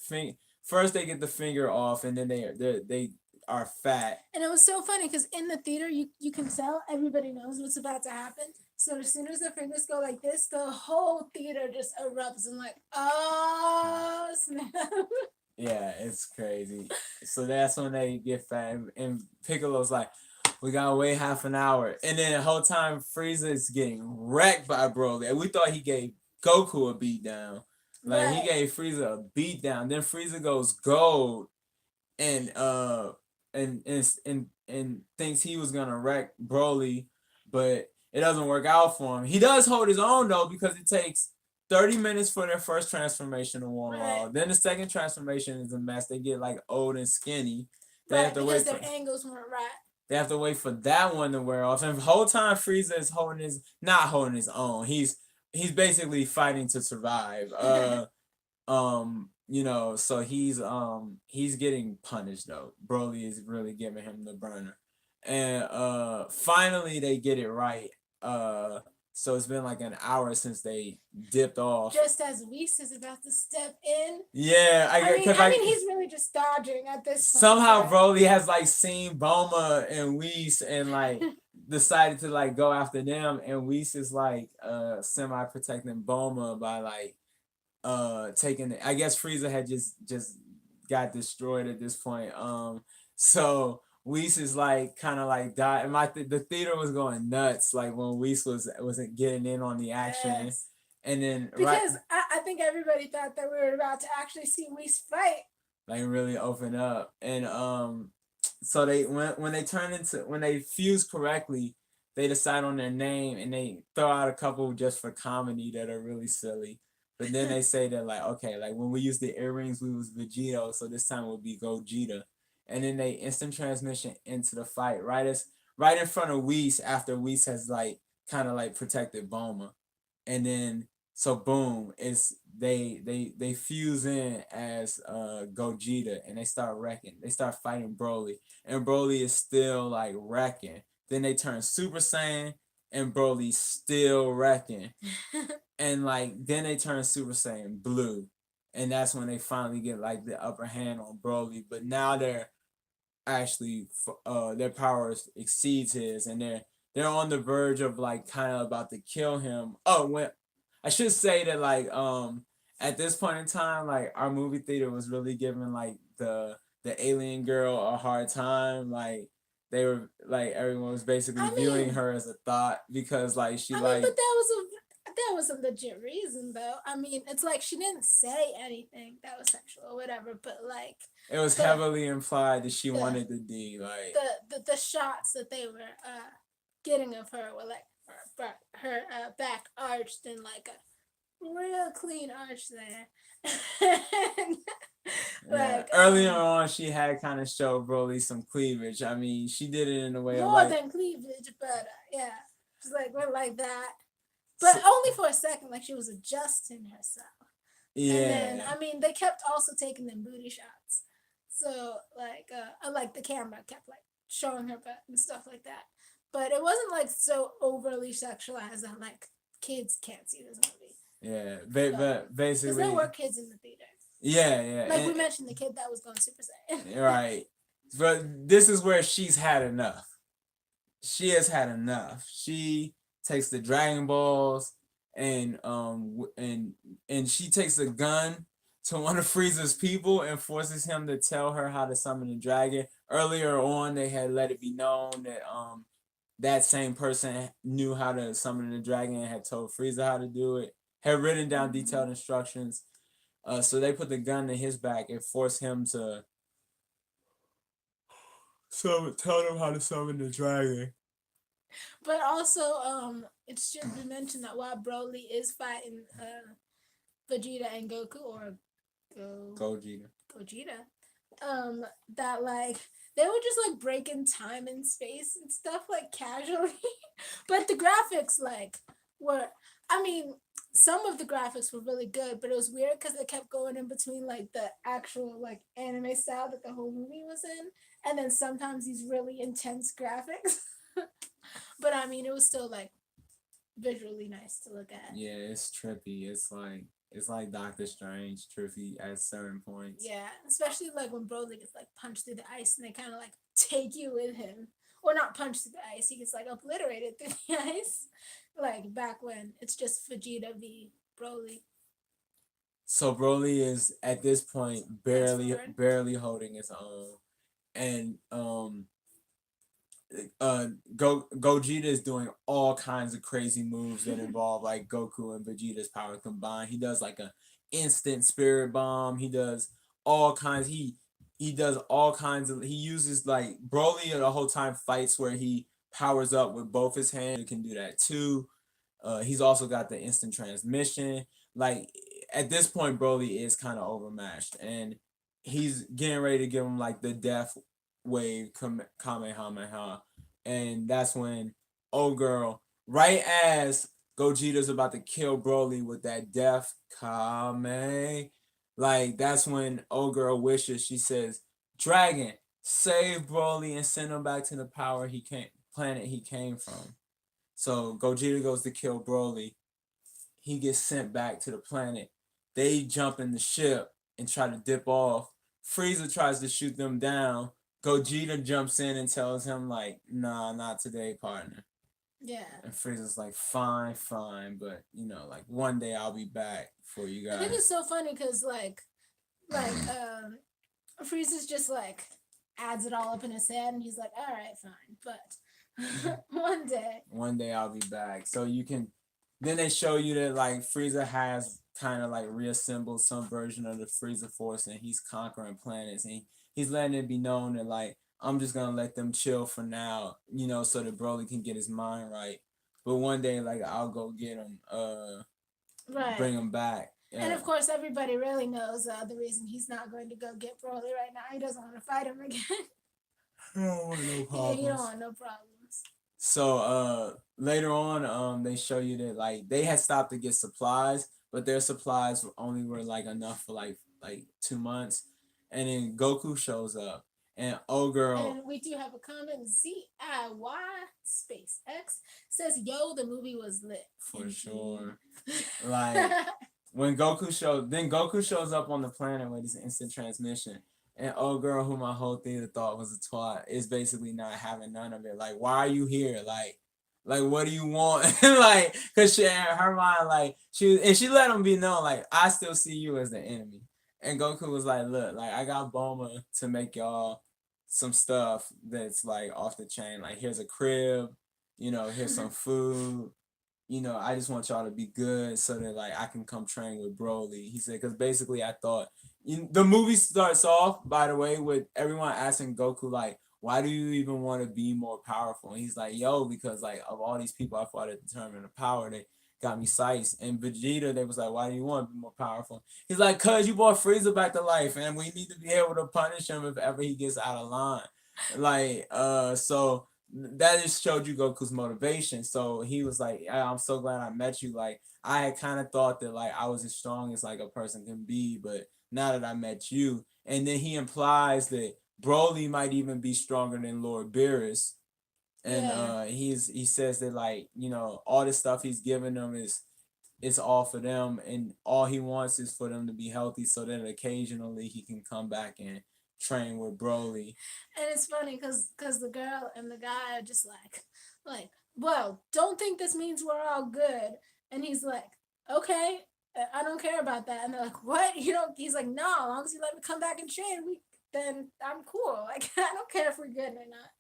first they get the finger off, and then they are fat. And it was so funny because in the theater you can tell everybody knows what's about to happen. So as soon as the fingers go like this, the whole theater just erupts and like, oh snap. Yeah, it's crazy. So that's when they get fat, and Piccolo's like, we gotta wait half an hour. And then the whole time Frieza is getting wrecked by Broly. And we thought he gave Goku a beat down. Like he gave Frieza a beat down. Then Frieza goes gold and thinks he was gonna wreck Broly, but it doesn't work out for him. He does hold his own though, because it takes 30 minutes for their first transformation to warm up. Then the second transformation is a mess. They get like old and skinny. They have to because their angles weren't right. They have to wait for that one to wear off. And the whole time Frieza is not holding his own. He's basically fighting to survive. You know, so he's getting punished though. Broly is really giving him the burner. And finally they get it right. So it's been like an hour since they dipped off. Just as Whis is about to step in. Yeah, I mean, he's really just dodging at this point. Somehow Broly has like seen Bulma and Whis and like decided to like go after them, and Whis is like semi protecting Bulma by like taking it. I guess Frieza had just got destroyed at this point. So Whis is like kind of like died, and the theater was going nuts like when Whis wasn't getting in on the action. Yes. And then because I think everybody thought that we were about to actually see Whis fight, like really open up. And so they when they fuse correctly, they decide on their name, and they throw out a couple just for comedy that are really silly. But then they say that like, okay, like when we used the earrings, we was Vegito, so this time we'll be Gogeta. And then they instant transmission into the fight right in front of Whis, after Whis has like kind of like protected Bulma. And then so boom, they fuse in as Gogeta, and they start wrecking. They start fighting Broly, and Broly is still like wrecking. Then they turn Super Saiyan, and Broly's still wrecking. And like then they turn Super Saiyan Blue, and that's when they finally get like the upper hand on Broly. But now they're actually their powers exceeds his, and they're on the verge of like kind of about to kill him. Oh, when I should say that like at this point in time, like our movie theater was really giving like the alien girl a hard time. Like they were like everyone was basically viewing her as a thought, because like she like. But that was a legit reason though. I mean, it's like she didn't say anything that was sexual or whatever, but like it was heavily implied that she wanted the D. Like the shots that they were getting of her were like her back arched and like a real clean arch there. Like earlier on, she had kind of showed Broly some cleavage. I mean, she did it in a way more than cleavage, but yeah, she's like went like that. But only for a second, like she was adjusting herself. Yeah. And then, I mean, they kept also taking them booty shots. So, like the camera kept, like, showing her butt and stuff like that. But it wasn't, like, so overly sexualized that, like, kids can't see this movie. Yeah, but basically... Because there were kids in the theater. Yeah, yeah. Like, we mentioned the kid that was going Super Saiyan. Right. But this is where she's had enough. She has had enough. She takes the Dragon Balls and and she takes a gun to one of Frieza's people and forces him to tell her how to summon the dragon. Earlier on, they had let it be known that that same person knew how to summon the dragon and had told Frieza how to do it. Had written down detailed instructions. So they put the gun in his back and forced him to tell them how to summon the dragon. But also, it should be mentioned that while Broly is fighting Vegeta and Goku, or Gogeta. Gogeta, that like they were just like breaking time and space and stuff like casually, but the graphics like were, I mean, some of the graphics were really good, but it was weird because they kept going in between like the actual like anime style that the whole movie was in, and then sometimes these really intense graphics. But I mean, it was still like visually nice to look at. Yeah, it's trippy. It's like Doctor Strange trippy at certain points. Yeah, especially like when Broly gets like punched through the ice and they kind of like take you with him, or not punched through the ice. He gets like obliterated through the ice, like back when it's just Vegeta v Broly. So Broly is at this point barely holding his own, and Gogeta is doing all kinds of crazy moves that involve like Goku and Vegeta's power combined. He does like a instant spirit bomb. He does all kinds. He does all kinds of. He uses like Broly the whole time fights where he powers up with both his hands. He can do that too. He's also got the instant transmission. Like at this point, Broly is kind of overmatched, and he's getting ready to give him like the death wave Kamehameha, and that's when old girl, right as Gogeta's about to kill Broly with that death Kame, like that's when old girl wishes. She says, "Dragon, save Broly and send him back to the planet he came from." So Gogeta goes to kill Broly. He gets sent back to the planet. They jump in the ship and try to dip off. Frieza tries to shoot them down. Gogeta jumps in and tells him like, "Nah, not today, partner." Yeah. And Frieza's like, "Fine, fine, but you know, like one day I'll be back for you guys." I think it's so funny because Frieza's just like adds it all up in his head, and he's like, "All right, fine, but one day I'll be back." So you can. Then they show you that like Frieza has kind of like reassembled some version of the Frieza Force, and he's conquering planets, and he's letting it be known that like I'm just gonna let them chill for now, you know, so that Broly can get his mind right. But one day, like I'll go get him, right, bring him back. And of course, everybody really knows the reason he's not going to go get Broly right now. He doesn't want to fight him again. I don't want no problems. Yeah, he don't want no problems. So later on, they show you that like they had stopped to get supplies, but their supplies only were like enough for like 2 months, and then Goku shows up, and oh girl, and we do have a comment. ZIY space X says, "Yo, the movie was lit for sure." Like when Goku shows up on the planet with his instant transmission. And old girl, who my whole theater thought was a twat, is basically not having none of it. Like, why are you here? Like, what do you want? Like, cause she in her mind, like she let him be known, like, I still see you as the enemy. And Goku was like, look, like I got Bulma to make y'all some stuff that's like off the chain. Like, here's a crib, you know, here's some food. You know, I just want y'all to be good so that like I can come train with Broly. He said, because basically I thought the movie starts off, by the way, with everyone asking Goku like, why do you even want to be more powerful? And he's like, yo, because like of all these people I fought to determine the power, they got me Sice. And Vegeta, they was like, why do you want to be more powerful? He's like, cause you brought Frieza back to life, and we need to be able to punish him if ever he gets out of line. Like, so that just showed you Goku's motivation. So he was like, yeah, I'm so glad I met you. Like, I had kind of thought that like I was as strong as like a person can be, but now that I met you, and then he implies that Broly might even be stronger than Lord Beerus. And he says that like, you know, all the stuff he's giving them is all for them, and all he wants is for them to be healthy so that occasionally he can come back and train with Broly. And it's funny because the girl and the guy are just like, well, don't think this means we're all good. And he's like, okay, I don't care about that. And they're like, what? You don't? He's like, no, as long as you let me come back and train, then I'm cool. Like, I don't care if we're good or not.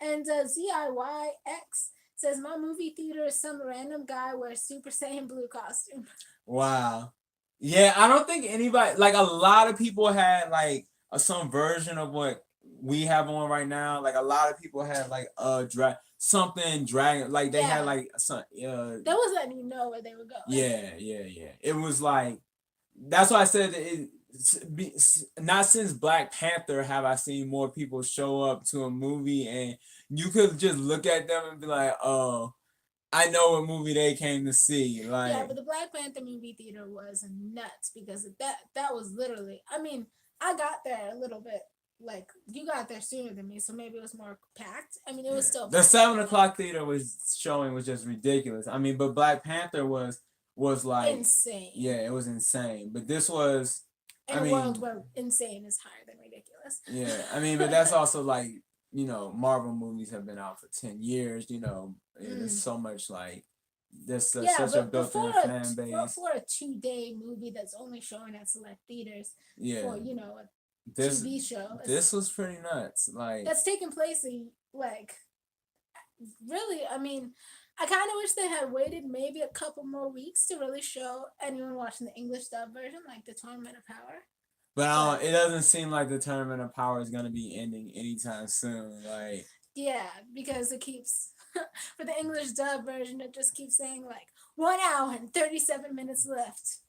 And ZIYX says, my movie theater is some random guy wears Super Saiyan blue costume. Wow. Yeah, I don't think anybody, like a lot of people had like some version of what we have on right now. Like a lot of people had like something dragon, like they had Yeah. like some That was letting you know where they were going. yeah. It was like that's why I said not since Black Panther have I seen more people show up to a movie and you could just look at them and be like, oh, I know what movie they came to see. Like, yeah, but the Black Panther movie theater was nuts because that was literally. I mean, I got there a little bit. Like you got there sooner than me, so maybe it was more packed. I mean, it was still the packed, 7 o'clock theater was showing was just ridiculous. I mean, but Black Panther was like insane. Yeah, it was insane. But this was in a world where insane is higher than ridiculous. Yeah, I mean, but that's also like Marvel movies have been out for 10 years. There's so much like there's such a built-in fan base. For a 2-day movie that's only showing at select theaters. Yeah. For a TV show. This was pretty nuts. Like that's taking place in like really. I mean, I kind of wish they had waited maybe a couple more weeks to really show anyone watching the English dub version, like the Tournament of Power. But it doesn't seem like the Tournament of Power is gonna be ending anytime soon. Like yeah, because it keeps for the English dub version, it just keeps saying like 1 hour and 37 minutes left.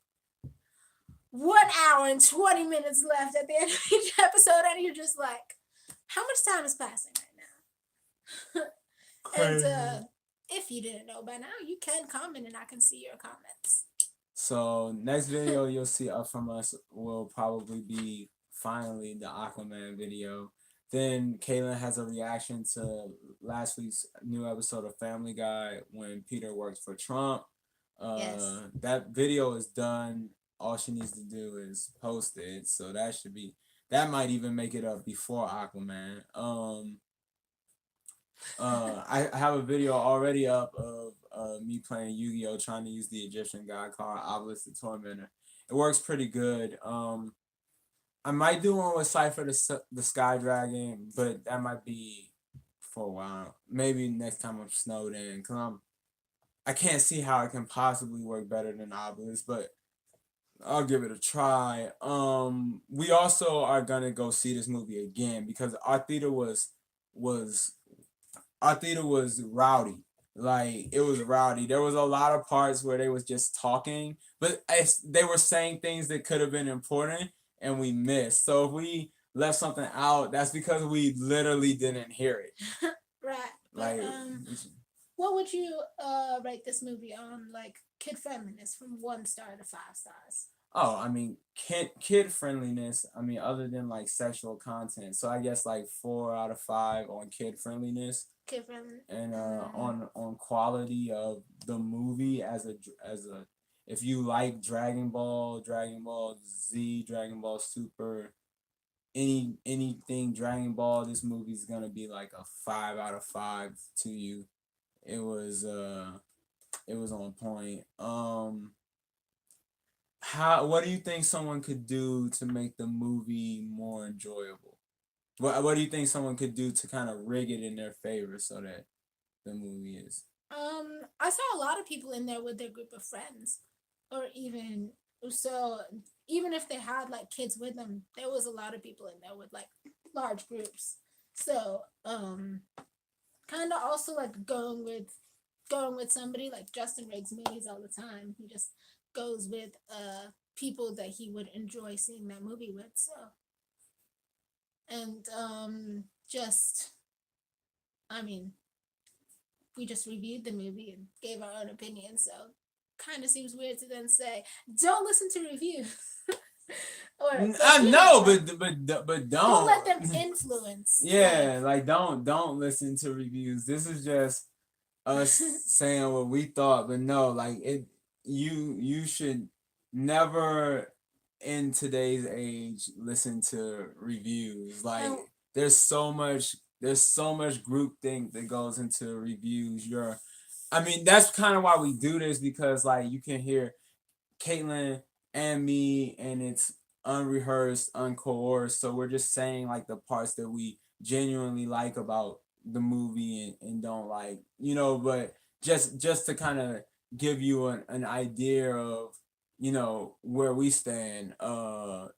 1 hour and 20 minutes left at the end of each episode, and you're just like, how much time is passing right now? And if you didn't know by now, you can comment and I can see your comments. So next video you'll see up from us will probably be finally the Aquaman video. Then Kaylin has a reaction to last week's new episode of Family Guy when Peter works for Trump. Yes. That video is done. All she needs to do is post it. So that might even make it up before Aquaman. I have a video already up of me playing Yu-Gi-Oh! Trying to use the Egyptian god card Obelisk the Tormentor. It works pretty good. I might do one with Cypher the Sky Dragon, but that might be for a while. Maybe next time I'm snowed in, because I can't see how it can possibly work better than Obelisk, but I'll give it a try. We also are gonna go see this movie again because our theater was rowdy. Like it was rowdy. There was a lot of parts where they was just talking, but they were saying things that could have been important and we missed. So if we left something out, that's because we literally didn't hear it. Right. But, what would you rate this movie on like kid friendliness from 1 star to 5 stars? Oh, I mean kid friendliness. I mean other than like sexual content. So I guess like 4 out of 5 on kid friendliness. Kid friendly. And on quality of the movie as a if you like Dragon Ball Z, Dragon Ball Super, anything Dragon Ball, this movie's gonna be like a 5 out of 5 to you. It was on point. What do you think someone could do to make the movie more enjoyable? What do you think someone could do to kind of rig it in their favor so that the movie is? I saw a lot of people in there with their group of friends, or even if they had like kids with them, there was a lot of people in there with like large groups. So kind of also like going with somebody like Justin Riggs movies all the time. He just goes with people that he would enjoy seeing that movie with. So and we just reviewed the movie and gave our own opinion. So kind of seems weird to then say don't listen to reviews. No, but don't let them influence. Yeah, like don't listen to reviews. This is just us saying what we thought, but no, like you should never in today's age listen to reviews. Like there's so much groupthink that goes into reviews. I mean, that's kind of why we do this, because like you can hear Caitlin and me, and it's unrehearsed, uncoerced. So we're just saying like the parts that we genuinely like about the movie, and don't like, but just to kind of give you an idea of, where we stand.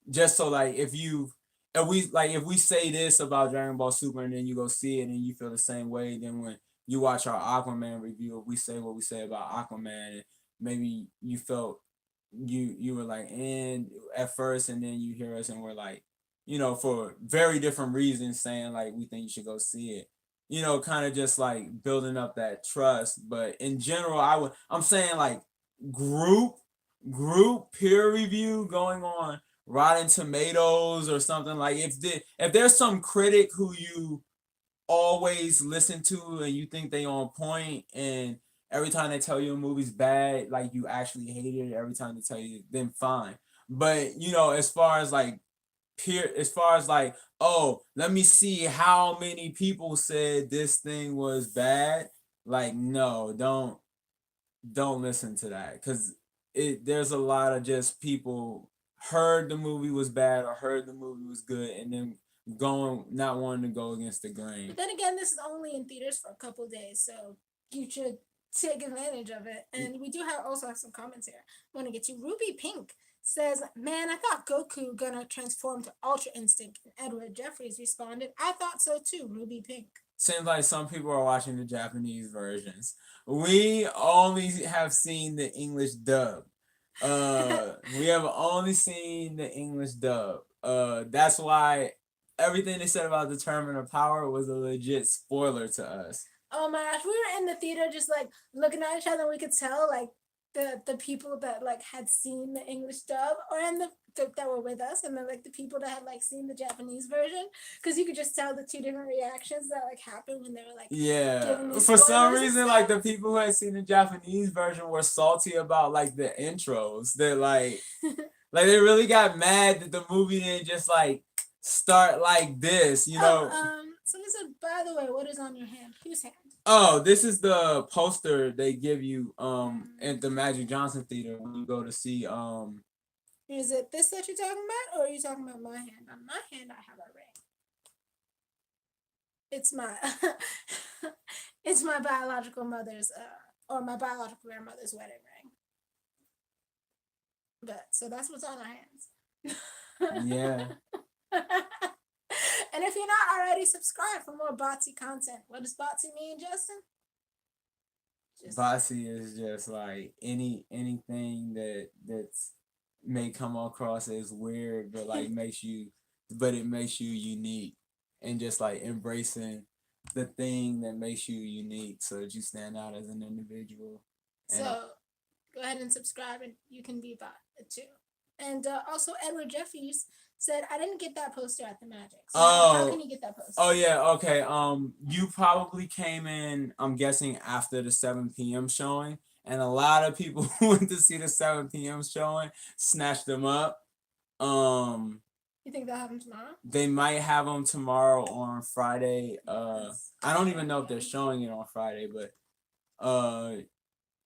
Just so like if we say this about Dragon Ball Super and then you go see it and you feel the same way, then when you watch our Aquaman review, if we say what we say about Aquaman, and maybe you felt you were like and at first, and then you hear us and we're like, for very different reasons, saying like we think you should go see it, kind of just like building up that trust. But in general, I'm saying like group peer review going on Rotten Tomatoes or something, like if there's some critic who you always listen to and you think they on point, and every time they tell you a movie's bad, like you actually hate it every time they tell you, then fine. But as far as like oh, let me see how many people said this thing was bad, like no, don't listen to that, because there's a lot of just people heard the movie was bad or heard the movie was good, and then going not wanting to go against the grain. But then again, this is only in theaters for a couple days, so you should take advantage of it. And we do have some comments here. I want to get you. Ruby Pink says, "Man, I thought Goku gonna transform to Ultra Instinct." And Edward Jeffries responded, "I thought so too." Ruby Pink. Seems like some people are watching the Japanese versions. We only have seen the English dub. We have only seen the English dub. That's why everything they said about the Tournament of Power was a legit spoiler to us. Oh my gosh, we were in the theater just like looking at each other, and we could tell like the people that like had seen the English dub, or and that were with us, and then like the people that had like seen the Japanese version, because you could just tell the two different reactions that like happened when they were like for some reason, like the people who had seen the Japanese version were salty about like the intros. They're like like they really got mad that the movie didn't just like start like this, Someone said, "By the way, what is on your hand? Whose hand?" Oh, this is the poster they give you at the Magic Johnson Theater when you go to see Is it this that you're talking about, or are you talking about my hand? On my hand, I have a ring. It's my it's my biological mother's or my biological grandmother's wedding ring. But so that's what's on our hands. Yeah. And if you're not already subscribed for more Botsy content, what does Botsy mean, Justin? Botsy is just like anything that's may come across as weird, but like it makes you unique, and just like embracing the thing that makes you unique, so that you stand out as an individual. So go ahead and subscribe, and you can be bot too. And also, Edward Jeffries said, "I didn't get that poster at the Magic. So how can you get that poster?" Oh yeah, okay. You probably came in, I'm guessing, after the 7 p.m. showing, and a lot of people who went to see the 7 p.m. showing snatched them up. You think they'll have them tomorrow? They might have them tomorrow or on Friday. I don't even know if they're showing it on Friday, but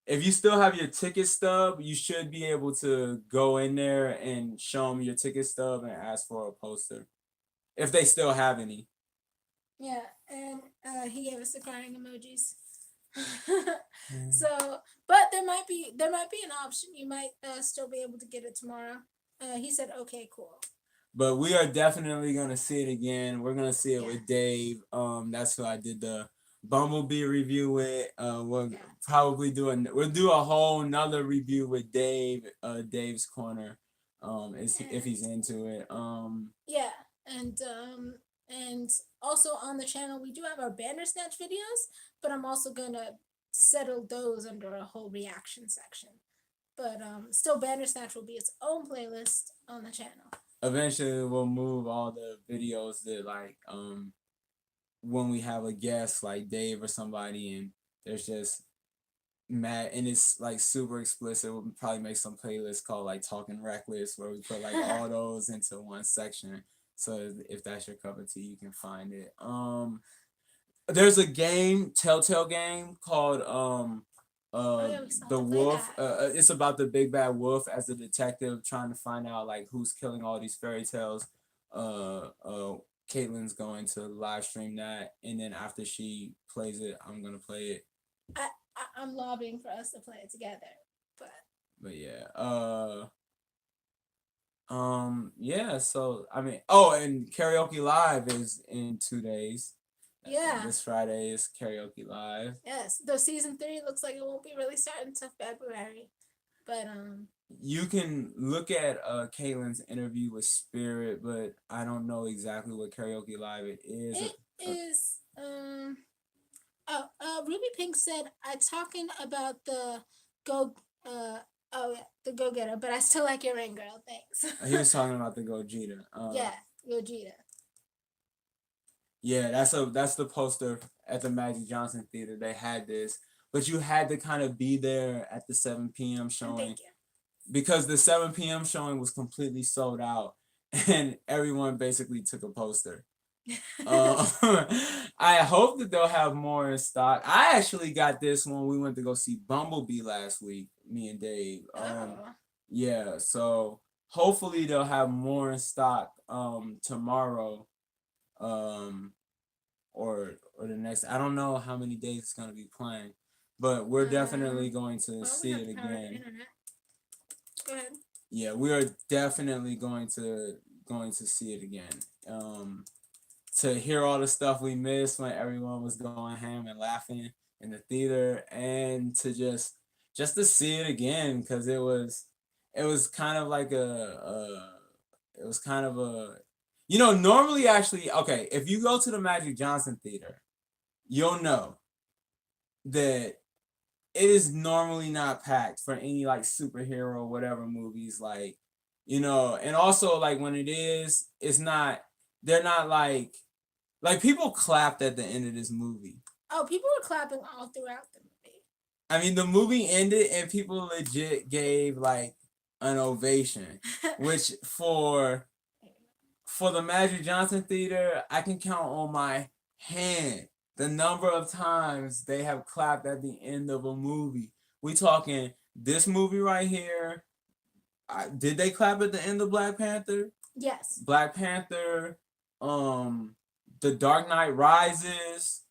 if you still have your ticket stub, you should be able to go in there and show them your ticket stub and ask for a poster, if they still have any. Yeah, and he gave us the crying emojis. So, but there might be an option. You might still be able to get it tomorrow. He said, "Okay, cool." But we are definitely gonna see it again. We're gonna see it with Dave. That's who I did the Bumblebee review with. We'll probably we'll do a whole nother review with Dave. Dave's Corner. If he's into it. Yeah, and also on the channel we do have our Bandersnatch videos, but I'm also gonna settle those under a whole reaction section. But still, Bandersnatch will be its own playlist on the channel. Eventually, we'll move all the videos that like when we have a guest like Dave or somebody, and there's just mad, and it's like super explicit. We'll probably make some playlists called like Talking Reckless, where we put like all those into one section. So if that's your cup of tea, you can find it. There's a game, Telltale game called Oh yeah, we saw the to play wolf. that. It's about the big bad wolf as a detective trying to find out like who's killing all these fairy tales. Caitlin's going to live stream that, and then after she plays it, I'm gonna play it. I'm lobbying for us to play it together, but Yeah. Yeah. So I mean, oh, and karaoke live is in 2 days. yeah, This Friday is karaoke live. yes. Though season 3 looks like it won't be really starting until February, but You can look at Caitlin's interview with Spirit, but I don't know exactly what karaoke live it is. it is oh Ruby Pink said I talking about the go oh yeah, the go getter, but I still like your ring, girl. Thanks. He was talking about the Gogeta. Yeah, Gogeta. Yeah, that's the poster at the Magic Johnson Theater. They had this, but you had to kind of be there at the 7 p.m. And showing thank you. because the 7 p.m. showing was completely sold out, and everyone basically took a poster. I hope that they'll have more in stock. I actually got this when we went to go see Bumblebee last week, me and Dave. Yeah, so hopefully they'll have more in stock tomorrow or the next. I don't know how many days it's gonna be playing, but we're definitely going to see it again. Go ahead. Yeah, we are definitely going to see it again. To hear all the stuff we missed when everyone was going ham and laughing in the theater, and to just to see it again because it was kind of like it was kind of a normally actually okay if you go to the Magic Johnson Theater, you'll know that it is normally not packed for any like superhero or whatever movies like and also like when it is, it's not they're not like people clapped at the end of this movie. Oh, people were clapping all throughout the movie. I mean, the movie ended and people legit gave like an ovation, which for the Magic Johnson Theater, I can count on my hand the number of times they have clapped at the end of a movie. We talking this movie right here. Did they clap at the end of Black Panther? Yes. Black Panther, The Dark Knight Rises,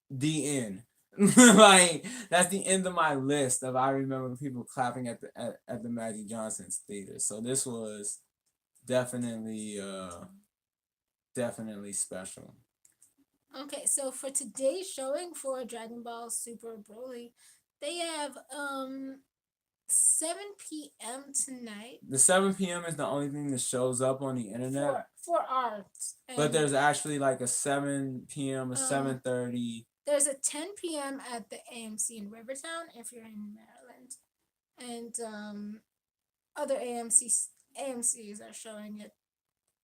the end. Like that's the end of my list of I remember people clapping at the Magic Johnson's Theater. So this was definitely special. Okay, so for today's showing for Dragon Ball Super Broly, they have 7 p.m. tonight. The 7 p.m. is the only thing that shows up on the internet. For arts. But there's actually like a 7 p.m., a 7:30. There's a 10 p.m. at the AMC in Rivertown if you're in Maryland. And other AMCs are showing it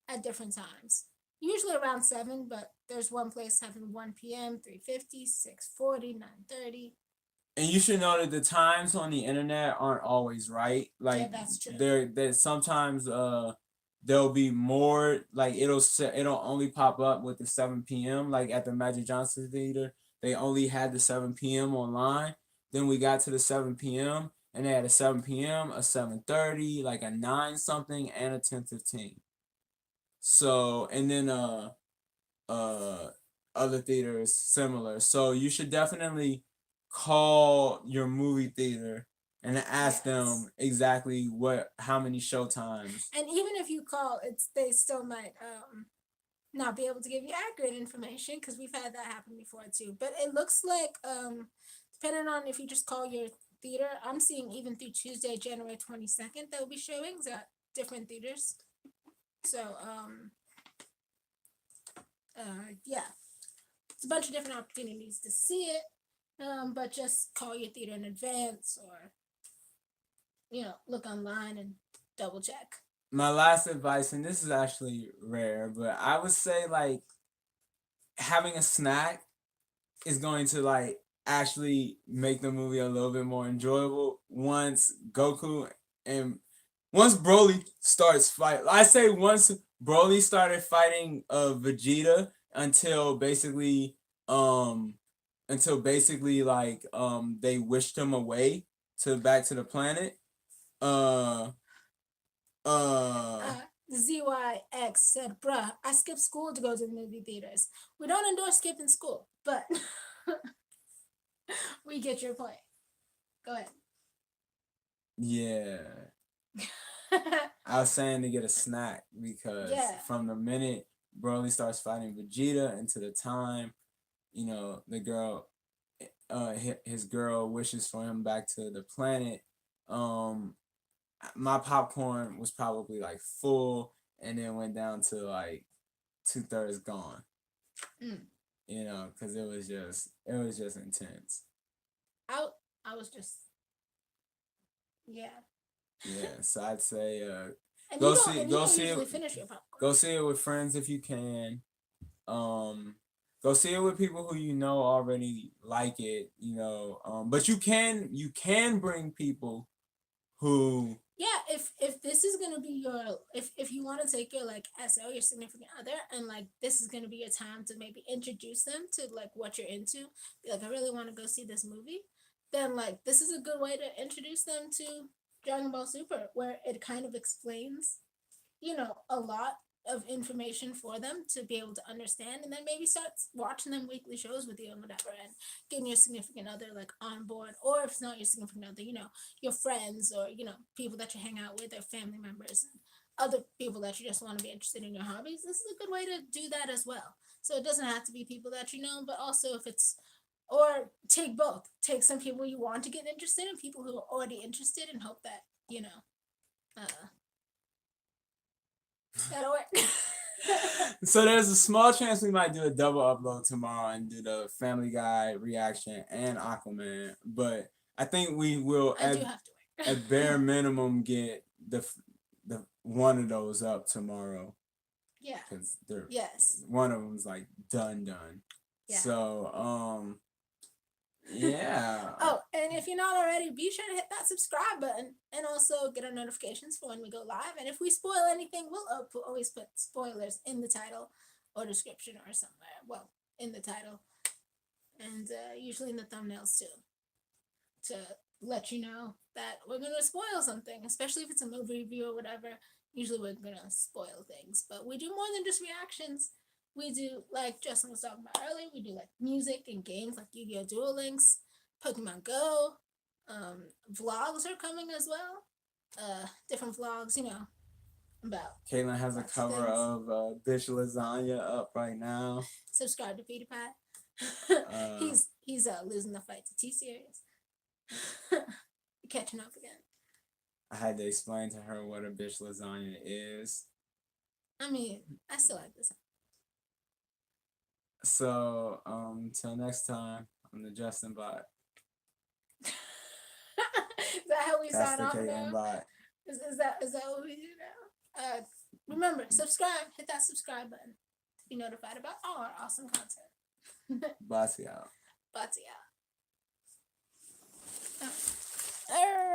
at different times. Usually around 7, but there's one place having 1 p.m., 3:50, 6:40, 9:30. And you should know that the times on the internet aren't always right. Like yeah, that's true. There sometimes there'll be more like it'll only pop up with the 7 p.m. like at the Magic Johnson Theater. They only had the 7 p.m. online. Then we got to the 7 p.m. and they had a 7 p.m., a 7:30, like a 9 something, and a 10:15. So and then other theaters similar. So you should definitely call your movie theater and ask them exactly how many show times. And even if you call, they still might not be able to give you accurate information because we've had that happen before too. But it looks like depending on if you just call your theater, I'm seeing even through Tuesday, January 22nd, there'll be showings at different theaters. So yeah, it's a bunch of different opportunities to see it. But just call your theater in advance or look online and double check. My last advice, and this is actually rare, but I would say like having a snack is going to like actually make the movie a little bit more enjoyable once Broly starts fight. I say once Broly started fighting Vegeta until basically until basically like they wished him away to back to the planet. Uh uh ZYX said, bruh, I skipped school to go to the movie theaters. We don't endorse skipping school, but we get your point. Go ahead. yeah. I was saying to get a snack because Yeah. from the minute Broly starts fighting Vegeta into the time, you know, the girl, his girl wishes for him back to the planet. My popcorn was probably like full and then went down to like 2/3 gone. You know, because it was just intense. I was just yeah. Yeah, so I'd say And go you don't, see and you go don't see usually it. finish your popcorn. Go see it with friends if you can. Go see it with people who you know already like it. You know, but you can bring people who Yeah, if this is gonna be your if you want to take your like SO, your significant other, and like this is gonna be your time to maybe introduce them to like what you're into, be like I really want to go see this movie, then like this is a good way to introduce them to Dragon Ball Super, where it kind of explains, you know, a lot of information for them to be able to understand, and then maybe start watching them weekly shows with you and whatever, and getting your significant other like on board, or if it's not your significant other, you know, your friends, or you know, people that you hang out with, or family members and other people that you just want to be interested in your hobbies. This is a good way to do that as well. So it doesn't have to be people that you know, but also if it's, or take both, take some people you want to get interested in, people who are already interested, and hope that, you know, that'll work. So there's a small chance we might do a double upload tomorrow and do the Family Guy reaction and Aquaman. But I think we will I do have to work. at bare minimum get the one of those up tomorrow. Yeah. Because they're yes. One of them's like done. Yeah. So yeah. Oh, and if you're not already, be sure to hit that subscribe button and also get our notifications for when we go live. And if we spoil anything, we'll always put spoilers in the title or description or somewhere. Well, in the title, and usually in the thumbnails too, to let you know that we're gonna spoil something, especially if it's a movie review or whatever. Usually we're gonna spoil things, but we do more than just reactions. We do, like Justin was talking about earlier, we do like music and games like Yu-Gi-Oh! Duel Links, Pokemon Go, vlogs are coming as well. Different vlogs, you know, about Caitlin has a cover of Bitch Lasagna up right now. Subscribe to PewDiePie. He's losing the fight to T-Series. Catching up again. I had to explain to her what a bitch lasagna is. I mean, I still like this. So, till next time, I'm the Justin Bot. Is that how we sign off now? Bot. Is that what we do now? Remember, subscribe. Hit that subscribe button to be notified about all our awesome content. Botsy out. Botsy out. Oh.